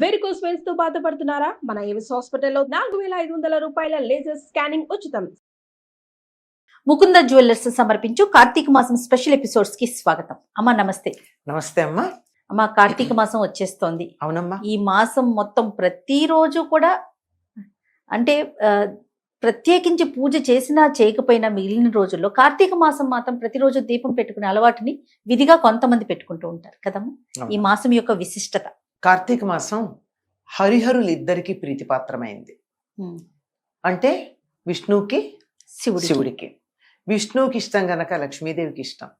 Varicose veins తో బాధపడుతున్నారా? మన ఏవిస్ హాస్పిటల్లో 4500 రూపాయల లేజర్ స్కానింగ్ ఉచితం. ముకుంద జ్యువెలర్స్ సమర్పించు కార్తీక మాసం స్పెషల్ ఎపిసోడ్స్ కి స్వాగతం. అమ్మా నమస్తే. నమస్తే అమ్మా. అమ్మా కార్తీక మాసం వచ్చేస్తోంది. అవునమ్మా. ఈ మాసం మొత్తం ప్రతిరోజు కూడా అంటే ప్రత్యేకించి పూజ చేసినా చేయకపోయినా మిగిలిన రోజుల్లో కార్తీక మాసం మాత్రం ప్రతిరోజు దీపం పెట్టుకునే అలవాటుని విధిగా కొంతమంది పెట్టుకుంటూ ఉంటారు కదమ్మా. ఈ మాసం యొక్క విశిష్టత. కార్తీక మాసం హరిహరులిద్దరికి ప్రీతిపాత్రమైంది. అంటే విష్ణువుకి శివుడికి. విష్ణువుకి ఇష్టం గనక లక్ష్మీదేవికి ఇష్టం,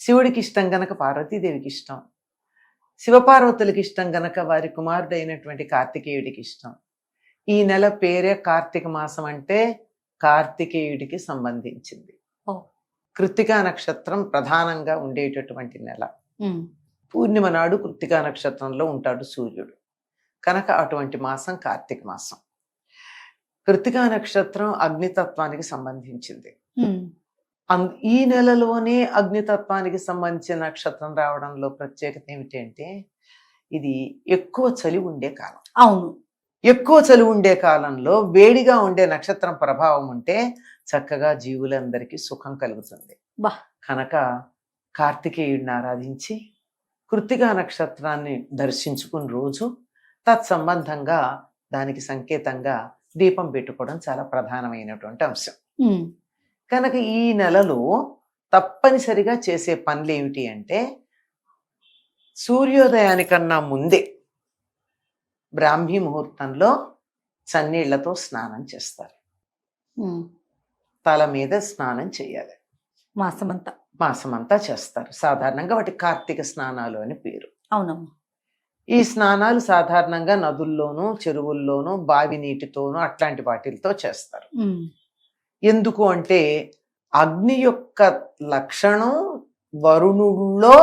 శివుడికి ఇష్టం గనక పార్వతీదేవికి ఇష్టం, శివపార్వతులకి ఇష్టం గనక వారి కుమారుడైనటువంటి కార్తికేయుడికి ఇష్టం. ఈ నెల పేరే కార్తీక మాసం, అంటే కార్తికేయుడికి సంబంధించింది. కృత్తికా నక్షత్రం ప్రధానంగా ఉండేటటువంటి నెల. పూర్ణిమ నాడు కృత్తికా నక్షత్రంలో ఉంటాడు సూర్యుడు కనుక అటువంటి మాసం కార్తీక మాసం. కృత్తికా నక్షత్రం అగ్నితత్వానికి సంబంధించింది. ఈ నెలలోనే అగ్నితత్వానికి సంబంధించిన నక్షత్రం రావడంలో ప్రత్యేకత ఏమిటంటే ఇది ఎక్కువ చలి ఉండే కాలం. అవును, ఎక్కువ చలి ఉండే కాలంలో వేడిగా ఉండే నక్షత్రం ప్రభావం ఉంటే చక్కగా జీవులందరికీ సుఖం కలుగుతుంది. కనుక కార్తికేయుడిని ఆరాధించి కృత్తికా నక్షత్రాన్ని దర్శించుకున్న రోజు తత్సంబంధంగా దానికి సంకేతంగా దీపం పెట్టుకోవడం చాలా ప్రధానమైనటువంటి అంశం. కనుక ఈ నెలలో తప్పనిసరిగా చేసే పనులు ఏమిటి అంటే సూర్యోదయానికన్నా ముందే బ్రాహ్మీ ముహూర్తంలో చన్నీళ్లతో స్నానం చేస్తారు. తల మీద స్నానం చేయాలి. మాసమంతా చేస్తారు. సాధారణంగా వాటి కార్తీక స్నానాలు అని పేరు. అవునమ్మా. ఈ స్నానాలు సాధారణంగా నదుల్లోనూ చెరువుల్లోనూ బావి నీటితోనూ అట్లాంటి వాటితో చేస్తారు. ఎందుకు అంటే అగ్ని యొక్క లక్షణం వరుణుల్లో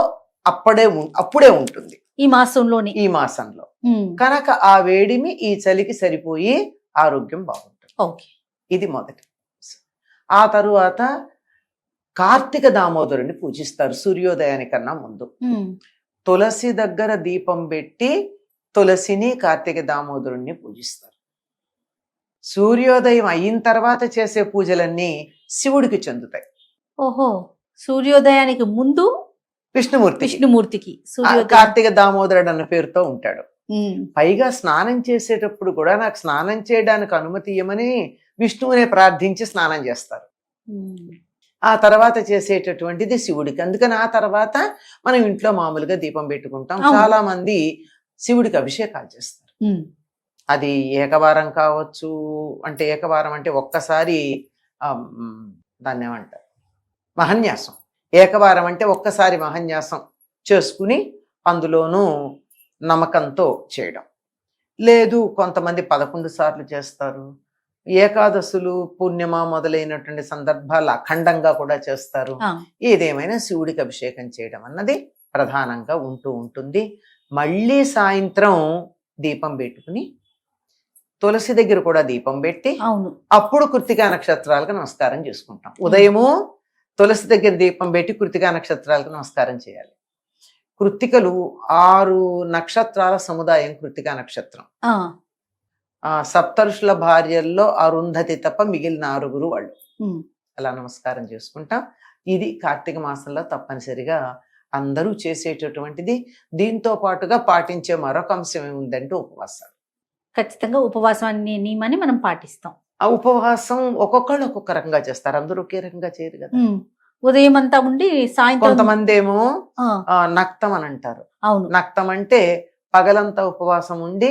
అప్పుడే ఉంటుంది ఈ మాసంలో. కనుక ఆ వేడిమి ఈ చలికి సరిపోయి ఆరోగ్యం బాగుంటుంది. ఇది మొదటి. ఆ తరువాత కార్తీక దామోదరుని పూజిస్తారు సూర్యోదయానికన్నా ముందు. తులసి దగ్గర దీపం పెట్టి తులసిని కార్తీక దామోదరుణ్ణి పూజిస్తారు. సూర్యోదయం అయిన తర్వాత చేసే పూజలన్నీ శివుడికి చెందుతాయి. సూర్యోదయానికి ముందు విష్ణుమూర్తికి కార్తీక దామోదరుడు అన్న పేరుతో ఉంటాడు. పైగా స్నానం చేసేటప్పుడు కూడా నాకు స్నానం చేయడానికి అనుమతి ఇవ్వమని విష్ణువునే ప్రార్థించి స్నానం చేస్తారు. ఆ తర్వాత చేసేటటువంటిది శివుడికి. అందుకని ఆ తర్వాత మనం ఇంట్లో మామూలుగా దీపం పెట్టుకుంటాం. చాలా మంది శివుడికి అభిషేకాలు చేస్తారు. అది ఏకవారం కావచ్చు. అంటే ఏకవారం అంటే ఒక్కసారి దాన్ని ఏమంటారు మహన్యాసం. ఏకవారం అంటే ఒక్కసారి మహన్యాసం చేసుకుని అందులోనూ నమ్మకంతో చేయడం. లేదు కొంతమంది 11 సార్లు చేస్తారు. ఏకాదశులు పూర్ణిమ మొదలైనటువంటి సందర్భాలు అఖండంగా కూడా చేస్తారు. ఏదేమైనా శివుడికి అభిషేకం చేయడం అన్నది ప్రధానంగా ఉంటుంది. మళ్ళీ సాయంత్రం దీపం పెట్టుకుని తులసి దగ్గర కూడా దీపం పెట్టి అప్పుడు కృత్తికా నక్షత్రాలకు నమస్కారం చేసుకుంటాం. ఉదయము తులసి దగ్గర దీపం పెట్టి కృత్తికా నక్షత్రాలకు నమస్కారం చేయాలి. కృత్తికలు 6 నక్షత్రాల సముదాయం కృత్తికా నక్షత్రం. సప్తఋషుల భార్యల్లో అరుంధతి తప్ప మిగిలిన 6 వాళ్ళు. అలా నమస్కారం చేసుకుంటాం. ఇది కార్తీక మాసంలో తప్పనిసరిగా అందరూ చేసేటటువంటిది. దీంతో పాటుగా పాటించే మరొక అంశం ఏముందంటే ఉపవాసాలు. ఖచ్చితంగా ఉపవాసాన్ని నియమాన్ని మనం పాటిస్తాం. ఆ ఉపవాసం ఒక్కొక్కళ్ళు ఒక్కొక్క రకంగా చేస్తారు. అందరూ ఒకే రకంగా చేయరు కదా. ఉదయం అంతా ఉండి సాయంత్రం కొంతమంది ఏమో నక్తం అని అంటారు. నక్తం అంటే పగలంతా ఉపవాసం ఉండి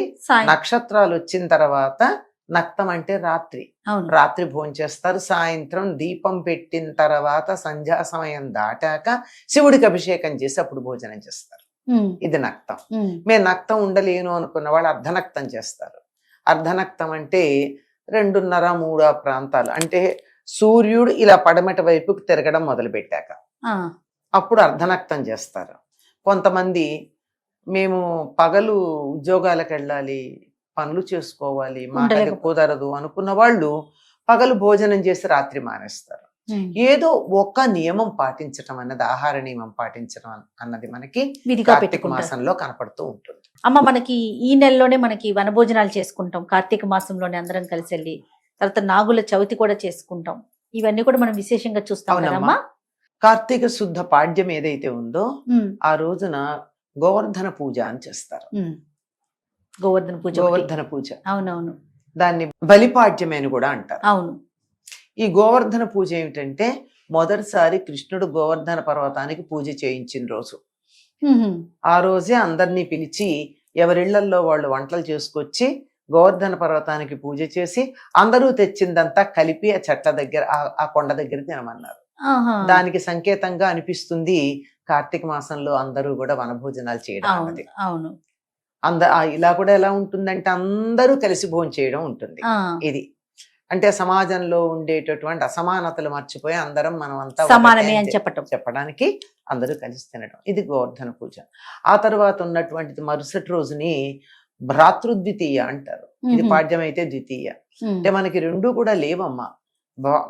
నక్షత్రాలు వచ్చిన తర్వాత నక్తం అంటే రాత్రి భోజనం చేస్తారు. సాయంత్రం దీపం పెట్టిన తర్వాత సంధ్యా సమయం దాటాక శివుడికి అభిషేకం చేసి అప్పుడు భోజనం చేస్తారు. ఇది నక్తం. మేము నక్తం ఉండలేను అనుకున్న వాళ్ళు అర్ధనక్తం చేస్తారు. అర్ధనక్తం అంటే 2:30-3 ప్రాంతాలు, అంటే సూర్యుడు ఇలా పడమటి వైపుకి తిరగడం మొదలు పెట్టాక అప్పుడు అర్ధనక్తం చేస్తారు. కొంతమంది మేము పగలు ఉద్యోగాలకు వెళ్ళాలి, పనులు చేసుకోవాలి, మాకు కుదరదు అనుకున్న వాళ్ళు పగలు భోజనం చేసి రాత్రి మానేస్తారు. ఏదో ఒక నియమం పాటించటం అన్నది, ఆహార నియమం పాటించడం అన్నది మనకి విధిగా కార్తీక పెట్టుకుంటారు. మాసంలో కనపడుతూ ఉంటుంది. అమ్మ మనకి ఈ నెలలోనే మనకి వనభోజనాలు చేసుకుంటాం, కార్తీక మాసంలోనే అందరం కలిసి వెళ్ళి, తర్వాత నాగుల చవితి కూడా చేసుకుంటాం. ఇవన్నీ కూడా మనం విశేషంగా చూస్తాం అవునమ్మా. కదమ్మా. కార్తీక శుద్ధ పాడ్యం ఏదైతే ఉందో ఆ రోజున గోవర్ధన పూజ అని చేస్తారు. గోవర్ధన పూజ. గోవర్ధన పూజ, అవునవును దాన్ని బలిపాడ్యమే అని కూడా అంటారు. అవును. ఈ గోవర్ధన పూజ ఏమిటంటే మొదటిసారి కృష్ణుడు గోవర్ధన పర్వతానికి పూజ చేయించిన రోజు. ఆ రోజే అందరినీ పిలిచి ఎవరిళ్లల్లో వాళ్ళు వంటలు చేసుకొచ్చి గోవర్ధన పర్వతానికి పూజ చేసి అందరూ తెచ్చిందంతా కలిపి ఆ చెట్ల దగ్గర, ఆ కొండ దగ్గర తినమన్నారు. దానికి సంకేతంగా అనిపిస్తుంది కార్తీక మాసంలో అందరూ కూడా వనభోజనాలు చేయడం అన్నది. అవును. ఇలా కూడా ఎలా ఉంటుందంటే అందరూ కలిసి భోజనం చేయడం ఉంటుంది. ఇది అంటే సమాజంలో ఉండేటటువంటి అసమానతలు మర్చిపోయి అందరం మనం అంతా సమానమే అని చెప్పడానికి అందరూ కలిసి తినడం, ఇది గోవర్ధన పూజ. ఆ తర్వాత ఉన్నటువంటిది మరుసటి రోజుని భ్రాతృద్వితీయ అంటారు. ఇది పాడ్యం అయితే ద్వితీయ. అంటే మనకి రెండు కూడా లేవమ్మా.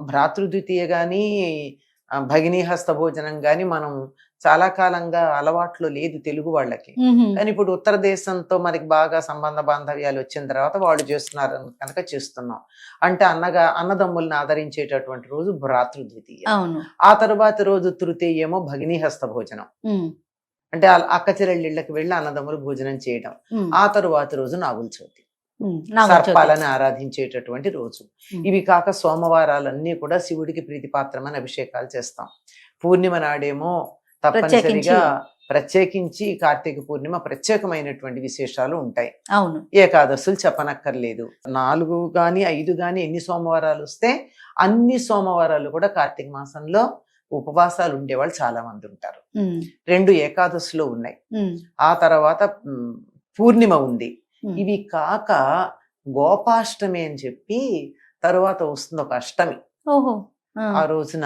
భ్రాతృద్వితీయ గాని భగినీ హస్త భోజనం గాని మనం చాలా కాలంగా అలవాట్లో లేదు తెలుగు వాళ్ళకి. కానీ ఇప్పుడు ఉత్తర దేశంతో మనకి బాగా సంబంధ బాంధవ్యాలు వచ్చిన తర్వాత వాళ్ళు చేస్తున్నారు కనుక చేస్తున్నాం. అంటే అన్నదమ్ముల్ని ఆదరించేటటువంటి రోజు భ్రాతృద్వితీయ. ఆ తర్వాత రోజు తృతీయేమో భగినీ హస్త భోజనం, అంటే అక్క చెల్లెళ్ళకి వెళ్ళి అన్నదమ్ములు భోజనం చేయడం. ఆ తరువాత రోజు నాగుల చవితి, సర్పాలను ఆరాధించేటటువంటి రోజు. ఇవి కాక సోమవారాలన్నీ కూడా శివుడికి ప్రీతిపాత్రమైన అభిషేకాలు చేస్తాం. పూర్ణిమ నాడేమో తప్పనిసరిగా ప్రత్యేకించి కార్తీక పూర్ణిమ ప్రత్యేకమైనటువంటి విశేషాలు ఉంటాయి. అవును. ఏకాదశులు చెప్పనక్కర్లేదు. 4 గాని 5 గాని ఎన్ని సోమవారాలు వస్తే అన్ని సోమవారాలు కూడా కార్తీక మాసంలో ఉపవాసాలు ఉండేవాళ్ళు చాలా మంది ఉంటారు. 2 ఏకాదశులు ఉన్నాయి. ఆ తర్వాత పూర్ణిమ ఉంది. ఇవి కాక గోపాష్టమి అని చెప్పి తరువాత వస్తుంది ఒక అష్టమి. ఆ రోజున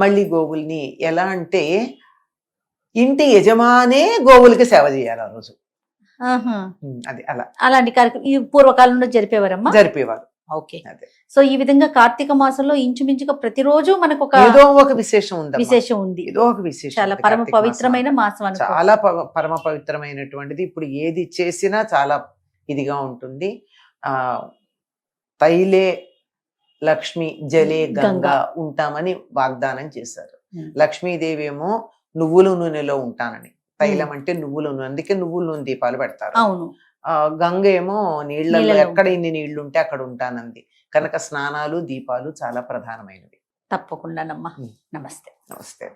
మళ్ళీ గోవుల్ని ఎలా అంటే ఇంటి యజమానే గోవులకి సేవ చేయాలి ఆ రోజు. అది అలాంటి కార్యక్రమం పూర్వకాలంలో జరిపేవారు. ఓకే. సో ఈ విధంగా కార్తీక మాసంలో ఇంచుమించుగా ప్రతిరోజు మనకు ఏదో ఒక విశేషం ఉంది. ఏదో ఒక విశేషం. చాలా పరమ పవిత్రమైన మాసం, చాలా పరమ పవిత్రమైనటువంటిది. ఇప్పుడు ఏది చేసినా చాలా ఇదిగా ఉంటుంది. తైలే లక్ష్మి జలే గంగా ఉంటామని వాగ్దానం చేశారు. లక్ష్మీదేవి ఏమో నువ్వుల నూనెలో ఉంటానని, తైలం అంటే నువ్వుల నూనె, అందుకే నువ్వుల నూనె దీపాలు పెడతారు. అవును. గంగ ఏమో నీళ్లలో ఎక్కడ ఇన్ని నీళ్లు ఉంటే అక్కడ ఉంటానంది. కనుక స్నానాలు దీపాలు చాలా ప్రధానమైనవి. తప్పకుండా. నమస్తే. నమస్తే.